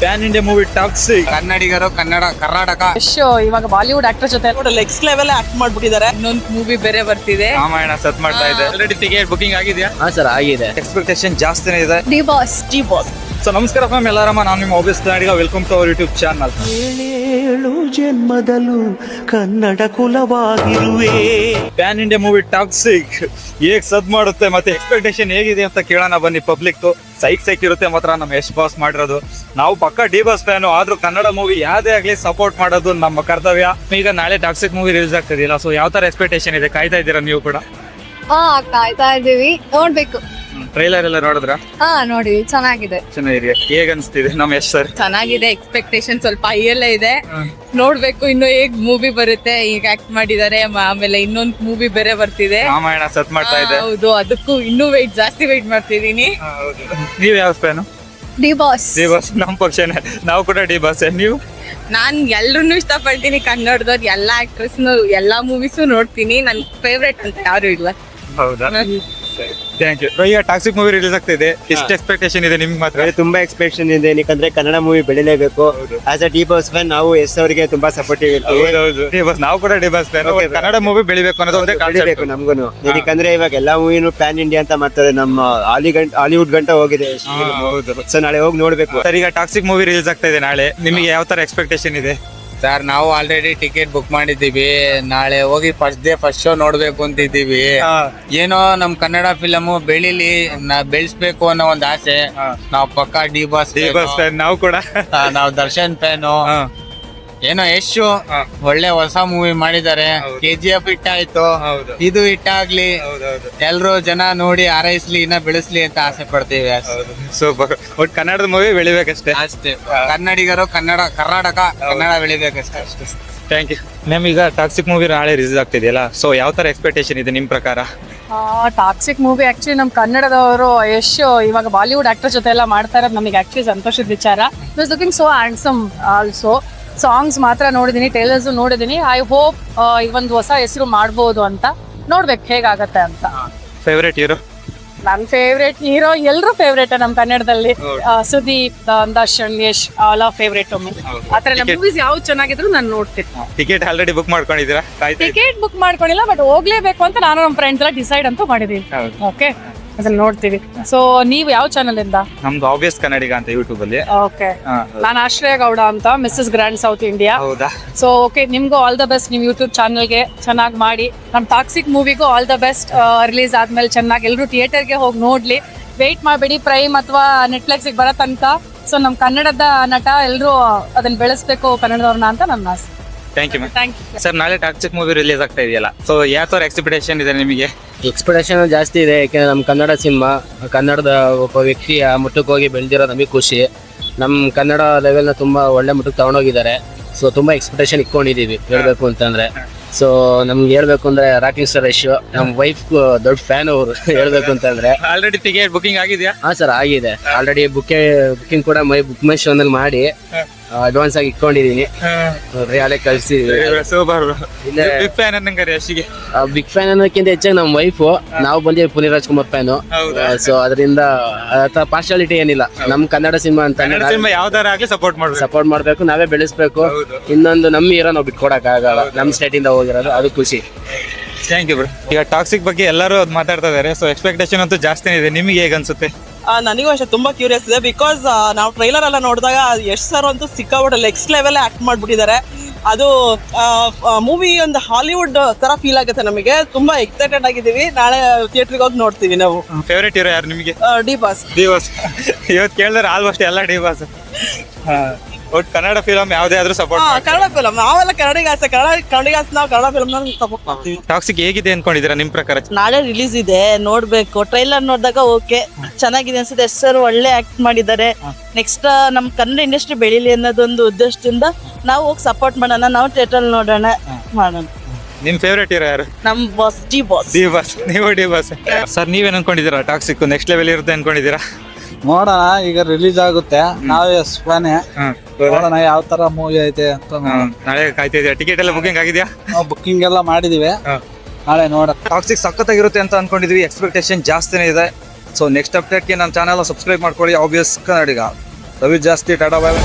PAN India movie toxic. ಕನ್ನಡಿಗರು ಕರ್ನಾಟಕ ಇವಾಗ Bollywood actor ಜೊತೆ ನೆಕ್ಸ್ಟ್ ಲೆವೆಲ್ ಆಕ್ಟ್ ಮಾಡ್ಬಿಟ್ಟಿದ್ದಾರೆ. ಇನ್ನೊಂದು ಮೂವಿ ಬೇರೆ ಬರ್ತಿದೆ. ರಾಮಾಯಣ ಸತ್ ಮಾಡ್ತಾ ಇದೆ. ಆಲ್ರೆಡಿ ಟಿಕೆಟ್ ಬುಕಿಂಗ್ ಆಗಿದೆಯಾ? ಹಾ ಸರ್ ಆಗಿದೆ. ಎಕ್ಸ್ಪೆಕ್ಟೇಷನ್ ಜಾಸ್ತಿನೇ ಇದೆ. ಡಿ ಬಾಸ್ ಸೊ ನಮಸ್ಕಾರ ಫ್ಯಾಮ್ ಎಲ್ಲಾರಮ್ಮ, ನಾನು ನಿಮ್ಮ obvious Kannadiga. Welcome to our YouTube channel. 7 ಜನ್ಮದಲ್ಲೂ ಕನ್ನಡ ಕುಲವಾಗಿರುವೆ. ಪ್ಯಾನ್ ಇಂಡಿಯಾ ಮೂವಿ ಟಾಕ್ಸಿಕ್ ಹೇಗ್ ಸದ್ ಮಾಡುತ್ತೆ ಮತ್ತೆ ಎಕ್ಸ್ಪೆಕ್ಟೇಷನ್ ಹೇಗಿದೆ ಅಂತ ಕೇಳೋಣ ಬನ್ನಿ. ಪಬ್ಲಿಕ್ ಸೈಕ್ ಇರುತ್ತೆ ಮಾತ್ರ ನಮ್ಮ ಯಶ್ ಬಾಸ್ ಮಾಡಿರೋದು. ನಾವು ಪಕ್ಕ ಡಿ ಬಾಸ್ ಫ್ಯಾನು, ಆದ್ರೂ ಕನ್ನಡ ಮೂವಿ ಯಾವ್ದೇ ಆಗ್ಲಿ ಸಪೋರ್ಟ್ ಮಾಡೋದು ನಮ್ಮ ಕರ್ತವ್ಯ. ಈಗ ನಾಳೆ ಟಾಕ್ಸಿಕ್ ಮೂವಿ ರಿಲೀಸ್ ಆಗ್ತಿದೆಯಲ್ಲ, ಸೊ ಯಾವ ತರ ಎಕ್ಸ್ಪೆಕ್ಟೇಷನ್ ಇದೆ? ಕಾಯ್ತಾ ಇದ್ದೀರಾ ನೀವು ಕೂಡ? ಕಾಯ್ತಾ ಇದೀವಿ, ನೋಡ್ಬೇಕು. ಟ್ರೈಲರ್ ಎಲ್ಲ ನೋಡಿದ್ರ? ನೋಡಿ, ಚೆನ್ನಾಗಿದೆ. ಚೆನ್ನಾಗಿದೆ. ಹೇಗ್ ಅನ್ಸ್ತಿದೆ ನಮ್ಮ ಯಶ್ ಸರ್? ಚೆನ್ನಾಗಿದೆ. ಎಕ್ಸ್ಪೆಕ್ಟೇಷನ್ ಸ್ವಲ್ಪ ಹೈಯಲ್ಲೇ ಇದೆ. ನೋಡ್ಬೇಕು ಇನ್ನು ಹೇಗ್ ಮೂವಿ ಬರುತ್ತೆ. ಈಗ ಆಕ್ಟ್ ಮಾಡಿದ್ದಾರೆ, ಆಮೇಲೆ ಇನ್ನೊಂದು ಮೂವಿ ಬೇರೆ ಬರ್ತಿದೆ. ರಾಮಾಯಣ ಸತ್ ಮಾಡ್ತಾ ಇದೆ. ಹೌದು, ಅದಕ್ಕೂ ಇನ್ನೂ ಜಾಸ್ತಿ ವೆಯ್ಟ್ ಮಾಡ್ತಿದೀನಿ. ನೀವ್ ಯಾವ fan? D boss. D boss ನಮ್ಮ ಪಕ್ಷನೇ, ನಾವು ಕೂಡ ಡಿ ಬಾಸ್. ನೀವು? ನಾನ್ ಎಲ್ರನ್ನೂ ಇಷ್ಟಪಡ್ತೀನಿ. ಕನ್ನಡದವ್ರು ಎಲ್ಲಾ ಆಕ್ಟ್ರೆಸ್ನು ಎಲ್ಲಾ ಮೂವೀಸು ನೋಡ್ತೀನಿ. ನನ್ ಫೇವ್ರೆಟ್ ಅಂತ ಯಾರು ಇಲ್ಲ. ಹೌದಾ? Thank you. ಈಗ ಟಾಕ್ಸಿಕ್ ಮೂವಿ ರಿಲೀಸ್ ಆಗ್ತಾ ಇದೆ, ಎಷ್ಟು ಎಕ್ಸ್ಪೆಕ್ಟೇಷನ್ ಇದೆ ನಿಮ್ಗೆ ಮಾತ್ರ? ತುಂಬಾ ಎಕ್ಸ್ಪೆಕ್ಟೇಷನ್ ಇದೆ, ಯಾಕಂದ್ರೆ ಕನ್ನಡ ಮೂವಿ ಬೆಳಿಲೇಬೇಕು. As a D boss fan ನಾವು ಎಸ್ ಅವರಿಗೆ ತುಂಬಾ ಸಪೋರ್ಟಿವ್ ಇರ್ತೀವಿ. ಡಿ ಬಾಸ್, ನಾವು ಕೂಡ D boss fan. Kannada movie ಬೆಳಿಬೇಕು ಅನ್ನೋದು ಒಂದೇ ಬೆಳಿಬೇಕು ನಮ್ಗೂನು. ಯಾಕಂದ್ರೆ ಇವಾಗ ಎಲ್ಲಾ ಮೂವಿನೂ ಪ್ಯಾನ್ ಇಂಡಿಯಾ ಅಂತ ಮಾಡ್ತಾರೆ. ನಮ್ಮ ಹಾಲಿವುಡ್ ಗಂಟ ಹೋಗಿದೆ. ಸೊ ನಾಳೆ ಹೋಗಿ ನೋಡ್ಬೇಕು. ಸರ್, ಈಗ ಟಾಕ್ಸಿಕ್ ಮೂವಿ ರಿಲೀಸ್ ಆಗ್ತಾ ಇದೆ ನಾಳೆ, ನಿಮಗೆ ಯಾವ ತರ ಎಕ್ಸ್ಪೆಕ್ಟೇಷನ್ ಇದೆ? ಸರ್ ನಾವು ಆಲ್ರೆಡಿ ಟಿಕೆಟ್ ಬುಕ್ ಮಾಡಿದ್ದೀವಿ. ನಾಳೆ ಹೋಗಿ ಫಸ್ಟ್ ಶೋ ನೋಡ್ಬೇಕು ಅಂತಿದ್ದೀವಿ. ಏನೋ ನಮ್ ಕನ್ನಡ ಫಿಲಮ್ ಬೆಳಿಲಿ, ಬೆಳೆಸ್ಬೇಕು ಅನ್ನೋ ಒಂದ್ ಆಸೆ. ನಾವು ಪಕ್ಕ ಡಿ ಬಾಸ್ ಫ್ಯಾನ್. ನಾವು ಕೂಡ ನಾವು ದರ್ಶನ್ ಫ್ಯಾನು. ಏನೋ ಯಶು ಒಳ್ಳೆ ಹೊಸ ಮೂವಿ ಮಾಡಿದ್ದಾರೆ. KGF ಹಿಟ್ ಆಯ್ತು, ಇದು ಹಿಟ್ ಆಗ್ಲಿ, ಎಲ್ರು ಜನ ನೋಡಿ ಹಾರೈಸ್ಲಿ, ಇನ್ನ ಬೆಳೆಸ್ಲಿ ಅಂತ ಆಸೆ ಪಡ್ತೀವಿ. ಸೂಪರ್. ಒಟ್ಟು ಕನ್ನಡದ ಮೂವಿ ಬೆಳಿಬೇಕಷ್ಟೇ. ಅಷ್ಟೇ. ಕನ್ನಡಿಗರು ಕರ್ನಾಟಕ ಬೆಳಿಬೇಕಷ್ಟೇ. Thank you. ನಮೀಗ ಟಾಕ್ಸಿಕ್ ಮೂವಿ ನಾಳೆ ರಿಲೀಸ್ ಆಗ್ತಿದೆಯಲ್ಲ, ಸೊ ಯಾವ ತರ ಎಕ್ಸ್ಪೆಕ್ಟೇಷನ್ ಇದೆ ನಿಮ್ ಪ್ರಕಾರ? ಟಾಕ್ಸಿಕ್ ಮೂವಿ ಆಕ್ಚುಲಿ ನಮ್ ಕನ್ನಡದವರು ಯಶ್ ಇವಾಗ ಬಾಲಿವುಡ್ ಆಕ್ಟರ್ ಜೊತೆ ಎಲ್ಲ ಮಾಡ್ತಾ ಇರೋದು ನಮಗೆ ಆಕ್ಚುಲಿ ಸಂತೋಷದ ವಿಚಾರ. It looking so handsome also. Songs ಮಾತ್ರ ನೋಡಿದೀನಿ, ಟ್ರೇಲರ್ಸ್ ನೋಡಿದೀನಿ. ಐ ಹೋಪ್ ಒಂದು ಹೊಸ ಹೆಸರು ಮಾಡ್ಬೋದು ಅಂತ. ನೋಡ್ಬೇಕು ಹೇಗಾಗತ್ತೆ ಅಂತ. Favourite hero? ನನ್ನ ಫೇವ್ರೇಟ್ ಹೀರೋ ಎಲ್ಲರೂ ಫೇವ್ರೇಟ್ ನಮ್ ಕನ್ನಡದಲ್ಲಿ. Sudeep, Darshan, Yash all of favourite. ಆತರ ಮೂವೀಸ್ ಯಾವ್ದು ಚೆನ್ನಾಗಿದ್ರು ನಾನು ನೋಡ್ತೀನಿ. ಟಿಕೆಟ್ ಆಲ್ರೆಡಿ ಬುಕ್ ಮಾಡ್ಕೊಂಡಿದ್ದೀರಾ? ಟಿಕೆಟ್ ಬುಕ್ ಮಾಡ್ಕೊಂಡಿಲ್ಲ, ಬಟ್ ಹೋಗ್ಲೇಬೇಕು ಅಂತ ನಾನು ನಮ್ಮ ಫ್ರೆಂಡ್ಸ್ ಎಲ್ಲ ಡಿಸೈಡ್ ಅಂತೂ ಮಾಡಿದೀವಿ. ಓಕೆ, ಅದನ್ನ ನೋಡ್ತೀವಿ. ಸೊ ನೀವು ಯಾವ ಚಾನಲ್ ಇಂದ? ನಮ್ದು ಆಬ್ವಿಯಸ್ ಕನ್ನಡಿಗ ಅಂತ ಯೂಟ್ಯೂಬ್ ಅಲ್ಲಿ. ಓಕೆ, ನಾನು ಆಶ್ರಯ ಗೌಡ ಅಂತ, ಮಿಸ್ಸಸ್ ಗ್ರ್ಯಾಂಡ್ ಸೌತ್ ಇಂಡಿಯಾ. ಹೌದಾ? ಸೊ ಓಕೆ, ನಿಮ್ಗೂ ಆಲ್ ದ ಬೆಸ್ಟ್. ನಿಮ್ ಯೂಟ್ಯೂಬ್ ಚಾನಲ್ಗೆ ಚೆನ್ನಾಗಿ ಮಾಡಿ. ನಮ್ ಟಾಕ್ಸಿಕ್ ಮೂವಿಗೂ ಆಲ್ ದ ಬೆಸ್ಟ್. ರಿಲೀಸ್ ಆದ್ಮೇಲೆ ಚೆನ್ನಾಗಿ ಎಲ್ಲರೂ ಥಿಯೇಟರ್ಗೆ ಹೋಗಿ ನೋಡ್ಲಿ. ವೇಟ್ ಮಾಡಬೇಡಿ ಪ್ರೈಮ್ ಅಥವಾ ನೆಟ್ಫ್ಲಿಕ್ಸ್ಗೆ ಬರೋ ತನಕ. ಸೊ ನಮ್ ಕನ್ನಡದ ನಟ ಎಲ್ಲರೂ ಅದನ್ನ ಬೆಳೆಸ್ಬೇಕು ಕನ್ನಡದವ್ರನ್ನ ಅಂತ ನನ್ನ ಆಸೆ. Thank you. Thank you sir, ನಾಳೆ ಟಾಕ್ಸಿಕ್ ಮೂವಿ ರಿಲೀಸ್ ಆಗ್ತಾ ಇದೆಯಲ್ಲ, ಸೊ ಯಾವ ತರ ಎಕ್ಸ್ಪೆಕ್ಟೇಷನ್ ಇದೆ ನಿಮಗೆ? ಎಕ್ಸ್ಪೆಕ್ಟೇಷನ್ ಜಾಸ್ತಿ ಇದೆ. ಯಾಕೆಂದ್ರೆ ನಮ್ಮ ಕನ್ನಡ ಸಿನಿಮಾ, ಕನ್ನಡದ ಒಬ್ಬ ವ್ಯಕ್ತಿ ಆ ಮಟ್ಟಕ್ಕೆ ಹೋಗಿ ಬೆಳೆದಿರೋ ನಮಗೆ ಖುಷಿ. ನಮ್ಮ ಕನ್ನಡ ಲೆವೆಲ್ನ ತುಂಬಾ ಒಳ್ಳೆ ಮಟ್ಟಕ್ಕೆ ತಗೊಂಡೋಗಿದ್ದಾರೆ. ಸೊ ತುಂಬಾ ಎಕ್ಸ್ಪೆಕ್ಟೇಷನ್ ಇಟ್ಕೊಂಡಿದೀವಿ ಹೇಳ್ಬೇಕು ಅಂತಂದ್ರೆ. ಸೊ ನಮ್ಗೆ ಹೇಳ್ಬೇಕು ಅಂದ್ರೆ ರಾಕಿಂಗ್ ಸ್ಟಾರ್ ಯಶ್ ನಮ್ಮ ವೈಫ್ ದೊಡ್ಡ ಫ್ಯಾನ್ ಅವರು. ಹೇಳ್ಬೇಕು ಅಂತಂದ್ರೆ ಆಲ್ರೆಡಿ ಟಿಕೆಟ್ ಬುಕಿಂಗ್ ಆಗಿದೆಯಾ? ಹಾ ಸರ್ ಆಗಿದೆ. ಆಲ್ರೆಡಿ ಬುಕಿಂಗ್ ಕೂಡ ಬುಕ್ ಮೈ ಶೋ ನಲ್ಲಿ ಮಾಡಿ ಅಡ್ವಾನ್ಸ್ ಆಗಿ ಇಟ್ಕೊಂಡಿದೀನಿ. ಅಲ್ಲೇ ಕಳ್ಸಿ. ಸೂಪರ್. ಬಿಗ್ ಫ್ಯಾನ್ ಅನ್ನಂಗಾರೆ ಯಶ್ಗೆ? ಬಿಗ್ ಫ್ಯಾನ್ ಅನ್ನೋಕ್ಕಿಂತ ಹೆಚ್ಚಾಗಿ ನಮ್ಮ ವೈಫ್, ನಾವು ಬಂದಿದ್ದೀವಿ ಪುನೀತ್ ರಾಜ್ಕುಮಾರ್ ಫ್ಯಾನು. ಸೊ ಅದರಿಂದ ಪಾರ್ಶಾಲಿಟಿ ಏನಿಲ್ಲ. ನಮ್ ಕನ್ನಡ ಸಿನಿಮಾ ಅಂತ ಯಾವ್ದಾರ ಆಗ್ಲಿ ಸಪೋರ್ಟ್ ಮಾಡ್ಬೇಕು, ನಾವೇ ಬೆಳೆಸ್ಬೇಕು. ಇನ್ನೊಂದು ನಮ್ಮ ಹೀರೋ ನಾವು ಬಿಟ್ಕೊಡಕ್ ಆಗಲ್ಲ. ನಮ್ ಸ್ಟೇಟ್ ಇಂದ ಹೋಗಿರೋದು, ಅದು ಖುಷಿ. Thank you bro. ಈಗ ಟಾಕ್ಸಿಕ್ ಬಗ್ಗೆ ಎಲ್ಲರೂ ಮಾತಾಡ್ತಾ ಇದಾರೆ, ಸೊ ಎಕ್ಸ್ಪೆಕ್ಟೇಷನ್ ಅಂತೂ ಜಾಸ್ತಿನೇ ಇದೆ. ನಿಮಗೆ ಹೇಗೆ ಅನ್ಸುತ್ತೆ? ನನಗೂ ಅಷ್ಟೇ ತುಂಬಾ ಕ್ಯೂರಿಯಸ್ ಇದೆ. ಬಿಕಾಸ್ ನಾವು ಟ್ರೈಲರ್ ಎಲ್ಲ ನೋಡಿದಾಗ ಯಶ್ ಸರ್ ಅಂತೂ ಸಿಕ್ಕಾಬಿಟ್ಟು ನೆಕ್ಸ್ಟ್ ಲೆವೆಲ್ ಆಕ್ಟ್ ಮಾಡ್ಬಿಟ್ಟಿದ್ದಾರೆ. ಅದು ಮೂವಿ ಒಂದು ಹಾಲಿವುಡ್ ತರ ಫೀಲ್ ಆಗುತ್ತೆ. ನಮಗೆ ತುಂಬಾ ಎಕ್ಸೈಟೆಡ್ ಆಗಿದ್ದೀವಿ. ನಾಳೆ ಥಿಯೇಟರ್ಗೆ ಹೋಗಿ ನೋಡ್ತೀವಿ ನಾವು. ಫೇವ್ರೇಟ್ ಹೀರೋ ಯಾರು ನಿಮಗೆ? D boss. ಇವತ್ತು ಕೇಳಿದ್ರೆ ಆಲ್ಮೋಸ್ಟ್ ಎಲ್ಲ ಡಿ ಬಾಸ್. ಒಟ್ಟು ಕನ್ನಡ ಫಿಲಮ್ ಯಾವುದೇ ಆದ್ರೂ ಸಪೋರ್ಟ್? ಕನ್ನಡ ಫಿಲಮ್ ನಾವೆಲ್ಲ ಕನ್ನಡಿಗಾಸೆ ನಾವು ಕನ್ನಡ ಫಿಲಮ್ ಸಪೋರ್ಟ್ ಮಾಡ್ತೀವಿ. ಟಾಕ್ಸಿಕ್ ಹೇಗಿದೆ ಅನ್ಕೊಂಡಿದ್ದೀರಾ ನಿಮ್ ಪ್ರಕಾರ? ನಾಳೆ ರಿಲೀಸ್ ಇದೆ, ನೋಡ್ಬೇಕು. ಟ್ರೈಲರ್ ನೋಡಿದಾಗ ಓಕೆ ಚೆನ್ನಾಗಿದೆ ಅನ್ಸುತ್ತೆ. ಎಸ್ ಸರ್ ಒಳ್ಳೆ ಆಕ್ಟ್ ಮಾಡಿದ್ದಾರೆ. ನೆಕ್ಸ್ಟ್ ನಮ್ ಕನ್ನಡ ಇಂಡಸ್ಟ್ರಿ ಬೆಳೀಲಿ ಅನ್ನೋದೊಂದು ಉದ್ದೇಶದಿಂದ ನಾವು ಹೋಗಿ ಸಪೋರ್ಟ್ ಮಾಡೋಣ. ನಾವು ಥಿಯೇಟರ್ ನೋಡೋಣ ಮಾಡೋಣ. ನಿಮ್ ಫೇವ್ರೇಟ್ ಹೀರೋ ಯಾರು? ನಮ್ boss D boss. D boss. ನೀವು ಡಿ ಬಾಸ್. ಸರ್, ನೀವೇನ್ ಅನ್ಕೊಂಡಿದ್ದೀರಾ? ಟಾಕ್ಸಿಕ್ ನೆಕ್ಸ್ಟ್ ಲೆವೆಲ್ ಇರುತ್ತೆ ಅನ್ಕೊಂಡಿದ್ದೀರಾ? ನೋಡೋಣ, ಈಗ ರಿಲೀಸ್ ಆಗುತ್ತೆ. ನಾವೇ ಸ್ಪಾನೆ ನೋಡೋಣ ಯಾವ ತರ ಮೂವಿ ಐತೆ ಅಂತ. ನಾಳೆ ಕಾಯ್ತಿದ್ಯಾ? ಟಿಕೆಟ್ ಎಲ್ಲ ಬುಕಿಂಗ್ ಆಗಿದೆಯಾ? ನಾವು ಬುಕ್ಕಿಂಗ್ ಎಲ್ಲ ಮಾಡಿದೀವಿ. ನಾಳೆ ನೋಡ. ಟಾಕ್ಸಿಕ್ ಸಖತ್ತಾಗಿರುತ್ತೆ ಅಂತ ಅನ್ಕೊಂಡಿದ್ವಿ. ಎಕ್ಸ್ಪೆಕ್ಟೇಷನ್ ಜಾಸ್ತಿನೇ ಇದೆ. ಸೊ ನೆಕ್ಸ್ಟ್ ಅಪ್ಡೇಟ್ಗೆ ನಮ್ಮ ಚಾನಲ್ ಸಬ್ಸ್ಕ್ರೈಬ್ ಮಾಡ್ಕೊಳ್ಳಿ. ಆಬ್ವಿಯಸ್ ಕನ್ನಡಿಗ. ರವಿ ಜಾಸ್ತಿ ಟಾಟಾ ಬಾಯ್.